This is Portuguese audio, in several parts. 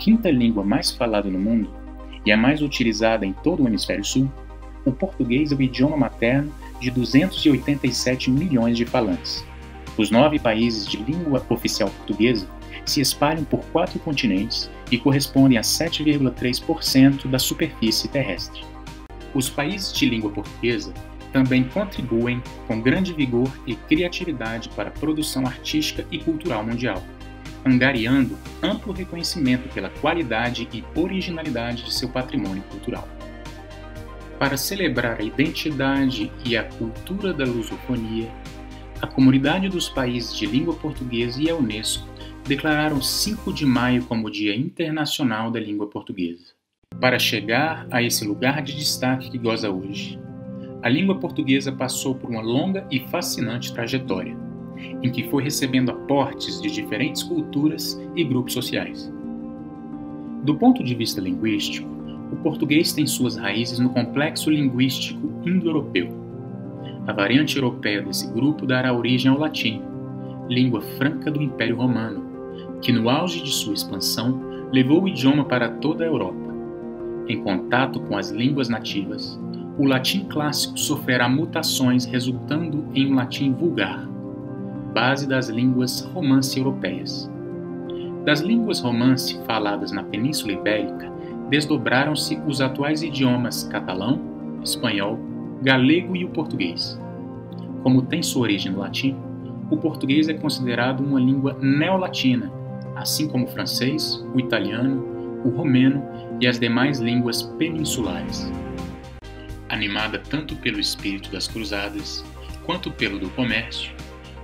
quinta língua mais falada no mundo e a mais utilizada em todo o hemisfério sul, o português é o idioma materno de 287 milhões de falantes. Os 9 países de língua oficial portuguesa se espalham por 4 continentes e correspondem a 7,3% da superfície terrestre. Os países de língua portuguesa também contribuem com grande vigor e criatividade para a produção artística e cultural mundial, angariando amplo reconhecimento pela qualidade e originalidade de seu patrimônio cultural. Para celebrar a identidade e a cultura da lusofonia, a Comunidade dos Países de Língua Portuguesa e a Unesco declararam 5 de maio como Dia Internacional da Língua Portuguesa. Para chegar a esse lugar de destaque que goza hoje, a língua portuguesa passou por uma longa e fascinante trajetória, em que foi recebendo aportes de diferentes culturas e grupos sociais. Do ponto de vista linguístico, o português tem suas raízes no complexo linguístico indo-europeu. A variante europeia desse grupo dará origem ao latim, língua franca do Império Romano, que no auge de sua expansão levou o idioma para toda a Europa. Em contato com as línguas nativas, o latim clássico sofrerá mutações resultando em um latim vulgar, base das línguas romance europeias. Das línguas romance faladas na Península Ibérica, desdobraram-se os atuais idiomas catalão, espanhol, galego e o português. Como tem sua origem no latim, o português é considerado uma língua neolatina, assim como o francês, o italiano, o romeno e as demais línguas peninsulares. Animada tanto pelo espírito das cruzadas quanto pelo do comércio,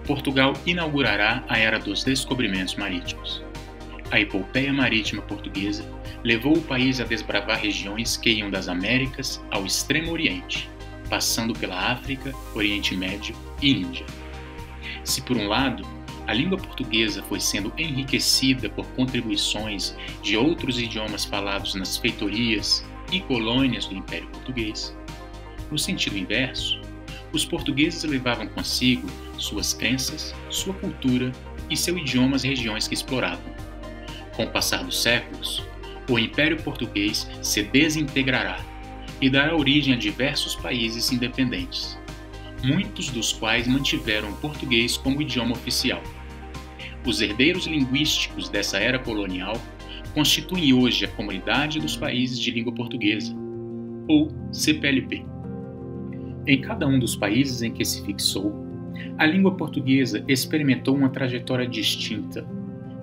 Portugal inaugurará a era dos descobrimentos marítimos. A epopeia marítima portuguesa levou o país a desbravar regiões que iam das Américas ao Extremo Oriente, passando pela África, Oriente Médio e Índia. Se por um lado, a língua portuguesa foi sendo enriquecida por contribuições de outros idiomas falados nas feitorias e colônias do Império Português, no sentido inverso, os portugueses levavam consigo suas crenças, sua cultura e seu idioma às regiões que exploravam. Com o passar dos séculos, o Império Português se desintegrará e dará origem a diversos países independentes, muitos dos quais mantiveram o português como idioma oficial. Os herdeiros linguísticos dessa era colonial constituem hoje a Comunidade dos Países de Língua Portuguesa, ou CPLP. Em cada um dos países em que se fixou, a língua portuguesa experimentou uma trajetória distinta,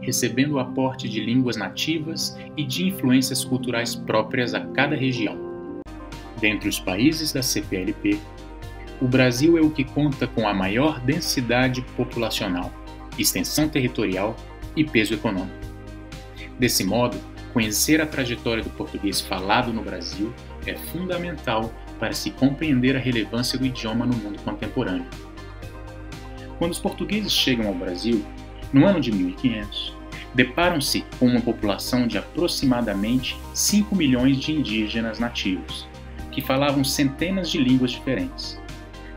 recebendo o aporte de línguas nativas e de influências culturais próprias a cada região. Dentre os países da CPLP, o Brasil é o que conta com a maior densidade populacional, extensão territorial e peso econômico. Desse modo, conhecer a trajetória do português falado no Brasil é fundamental para se compreender a relevância do idioma no mundo contemporâneo. Quando os portugueses chegam ao Brasil, no ano de 1500, deparam-se com uma população de aproximadamente 5 milhões de indígenas nativos, que falavam centenas de línguas diferentes.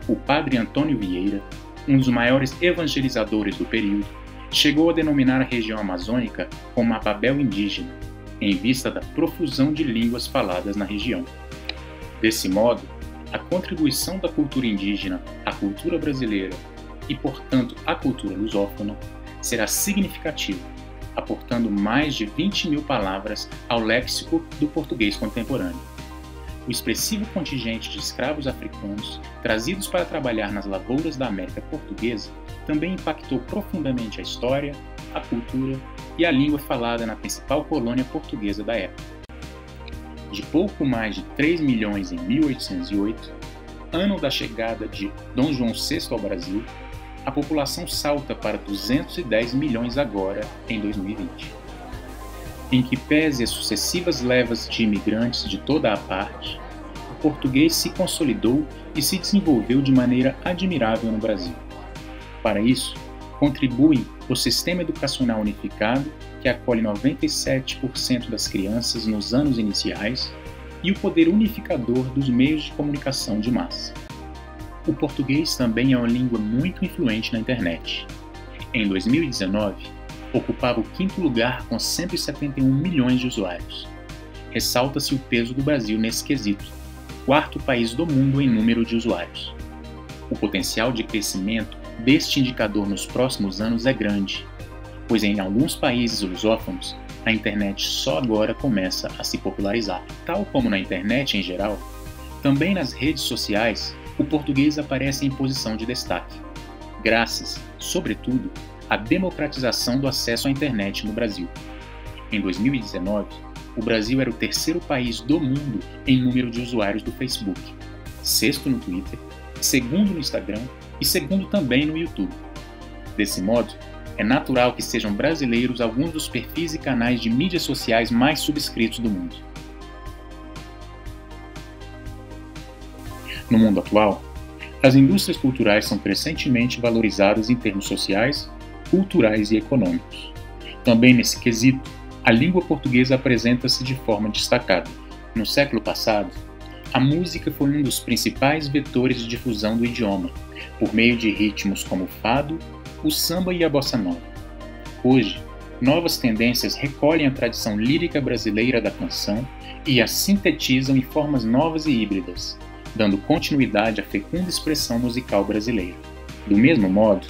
O padre Antônio Vieira, um dos maiores evangelizadores do período, chegou a denominar a região amazônica como a Babel indígena, em vista da profusão de línguas faladas na região. Desse modo, a contribuição da cultura indígena à cultura brasileira e, portanto, à cultura lusófona será significativa, aportando mais de 20 mil palavras ao léxico do português contemporâneo. O expressivo contingente de escravos africanos trazidos para trabalhar nas lavouras da América Portuguesa também impactou profundamente a história, a cultura e a língua falada na principal colônia portuguesa da época. De pouco mais de 3 milhões em 1808, ano da chegada de Dom João VI ao Brasil, a população salta para 210 milhões agora, em 2020. Em que pese as sucessivas levas de imigrantes de toda a parte, o português se consolidou e se desenvolveu de maneira admirável no Brasil. Para isso, contribuem o Sistema Educacional Unificado, que acolhe 97% das crianças nos anos iniciais, e o poder unificador dos meios de comunicação de massa. O português também é uma língua muito influente na internet. Em 2019, ocupava o quinto lugar com 171 milhões de usuários. Ressalta-se o peso do Brasil nesse quesito, quarto país do mundo em número de usuários. O potencial de crescimento deste indicador nos próximos anos é grande, pois em alguns países lusófonos, a internet só agora começa a se popularizar. Tal como na internet em geral, também nas redes sociais, o português aparece em posição de destaque, graças, sobretudo, à democratização do acesso à internet no Brasil. Em 2019, o Brasil era o terceiro país do mundo em número de usuários do Facebook, sexto no Twitter, segundo no Instagram e segundo também no YouTube. Desse modo, é natural que sejam brasileiros alguns dos perfis e canais de mídias sociais mais subscritos do mundo. No mundo atual, as indústrias culturais são crescentemente valorizadas em termos sociais, culturais e econômicos. Também nesse quesito, a língua portuguesa apresenta-se de forma destacada. No século passado, a música foi um dos principais vetores de difusão do idioma, por meio de ritmos como o fado, o samba e a bossa nova. Hoje, novas tendências recolhem a tradição lírica brasileira da canção e a sintetizam em formas novas e híbridas, dando continuidade à fecunda expressão musical brasileira. Do mesmo modo,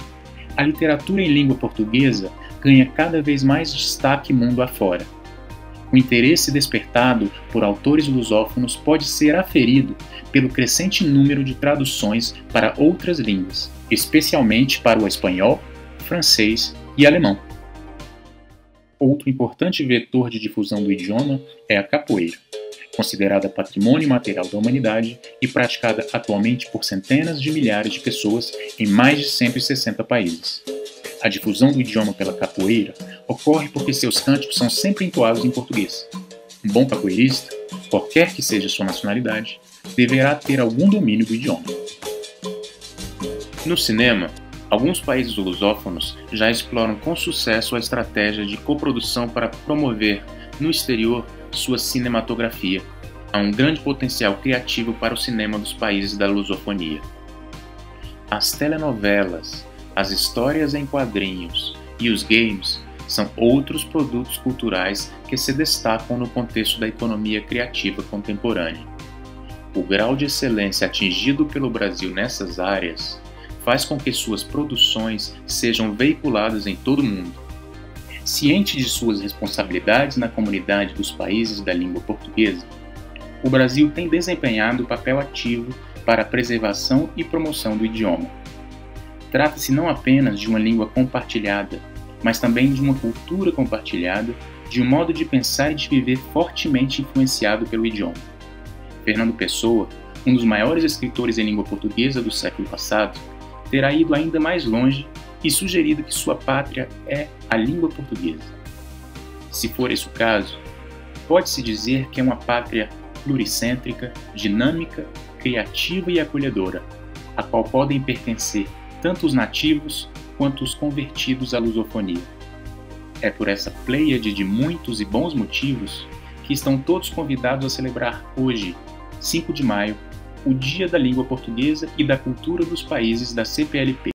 a literatura em língua portuguesa ganha cada vez mais destaque mundo afora. O interesse despertado por autores lusófonos pode ser aferido pelo crescente número de traduções para outras línguas, especialmente para o espanhol, francês e alemão. Outro importante vetor de difusão do idioma é a capoeira, considerada patrimônio imaterial da humanidade e praticada atualmente por centenas de milhares de pessoas em mais de 160 países. A difusão do idioma pela capoeira ocorre porque seus cânticos são sempre entoados em português. Um bom capoeirista, qualquer que seja sua nacionalidade, deverá ter algum domínio do idioma. No cinema, alguns países lusófonos já exploram com sucesso a estratégia de coprodução para promover, no exterior, sua cinematografia. Há um grande potencial criativo para o cinema dos países da lusofonia. As telenovelas, as histórias em quadrinhos e os games são outros produtos culturais que se destacam no contexto da economia criativa contemporânea. O grau de excelência atingido pelo Brasil nessas áreas faz com que suas produções sejam veiculadas em todo o mundo. Ciente de suas responsabilidades na comunidade dos países da língua portuguesa, o Brasil tem desempenhado papel ativo para a preservação e promoção do idioma. Trata-se não apenas de uma língua compartilhada, mas também de uma cultura compartilhada, de um modo de pensar e de viver fortemente influenciado pelo idioma. Fernando Pessoa, um dos maiores escritores em língua portuguesa do século passado, terá ido ainda mais longe e sugerido que sua pátria é a língua portuguesa. Se for esse o caso, pode-se dizer que é uma pátria pluricêntrica, dinâmica, criativa e acolhedora, a qual podem pertencer tanto os nativos quanto os convertidos à lusofonia. É por essa pleiade de muitos e bons motivos que estão todos convidados a celebrar hoje, 5 de maio, o Dia da Língua Portuguesa e da Cultura dos Países da CPLP.